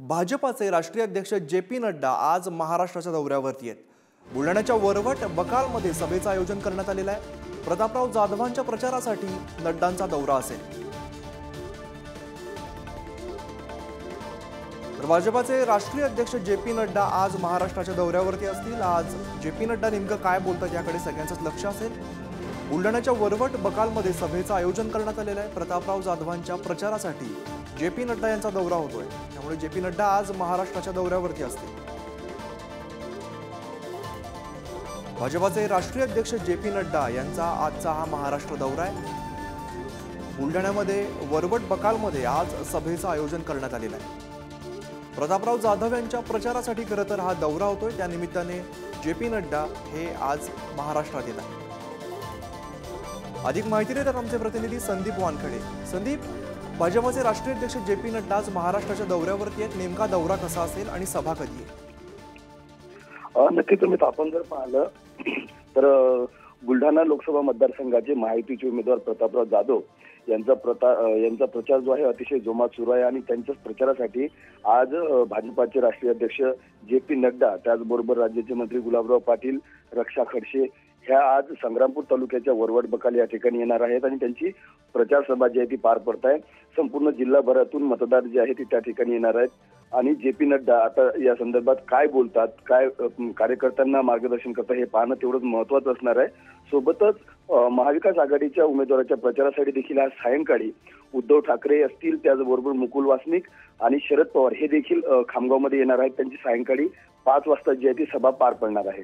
भाजपाचे राष्ट्रीय अध्यक्ष जे.पी. नड्डा आज महाराष्ट्राच्या दौऱ्यावरती आहेत। बुलढाण्याच्या वरवट बकालमध्ये सभेचं आयोजन करण्यात आलेलं आहे। प्रतापराव जाधवांच्या प्रचारासाठी नड्डांचा दौरा असेल। तर भाजपाचे राष्ट्रीय अध्यक्ष जे.पी. नड्डा आज महाराष्ट्राच्या दौऱ्यावरती असतील। आज जे.पी. नड्डा नेमकं काय बोलतात याकडे सगळ्यांचंच लक्ष असेल। बुलढाण्याच्या वरवट बकालमध्ये सभेचं आयोजन करण्यात आलेलं आहे। प्रतापराव जाधवांच्या प्रचारासाठी जे.पी. नड्डा यांचा दौरा होतोय, त्यामुळे जे.पी. नड्डा आज महाराष्ट्राच्या दौऱ्यावरती असतील। भाजपाचे राष्ट्रीय अध्यक्ष जे.पी. नड्डा यांचा आजचा हा महाराष्ट्र दौरा आहे। बुलढाण्यामध्ये वरवट बकालमध्ये आज सभेचं आयोजन करण्यात आलेलं आहे। प्रतापराव जाधव यांच्या प्रचारासाठी खरं तर हा दौरा होतोय, त्या निमित्ताने जे.पी. नड्डा हे आज महाराष्ट्रात येत आहेत। अधिक माहिती देतात आमचे प्रतिनिधी संदीप वानखडे। संदीप, भाजपाचे राष्ट्रीय अध्यक्ष जे.पी. नड्डा आज महाराष्ट्राच्या दौऱ्यावरती आहेत। नेमका दौरा कसा असेल आणि सभा कधी आहे? नक्की तुम्ही आपण जर पाहिलं तर बुलढाणा लोकसभा मतदारसंघाचे महायुतीचे उमेदवार प्रतापराव जाधव यांचा प्रचार जो आहे अतिशय जोमात सुरू आहे आणि त्यांच्याच प्रचारासाठी आज भाजपाचे राष्ट्रीय अध्यक्ष जे.पी. नड्डा, त्याचबरोबर राज्याचे मंत्री गुलाबराव पाटील, रक्षा खडसे ह्या आज संग्रामपूर तालुक्याच्या वरवट बकाल या ठिकाणी येणार आहेत आणि त्यांची प्रचार सभा जी आहे ती पार पडत आहे। संपूर्ण जिल्हाभरातून मतदार जे आहेत ते त्या ठिकाणी येणार आहेत आणि जे.पी. नड्डा आता या संदर्भात काय बोलतात, काय कार्यकर्त्यांना मार्गदर्शन करतात हे पाहणं तेवढंच महत्त्वाचं असणार आहे। सोबतच महाविकास आघाडीच्या उमेदवाराच्या प्रचारासाठी देखील आज सायंकाळी उद्धव ठाकरे असतील, त्याचबरोबर मुकुल वासनिक आणि शरद पवार हे देखील खामगावमध्ये येणार आहेत। त्यांची सायंकाळी 5 वाजता जी आहे ती सभा पार पडणार आहे।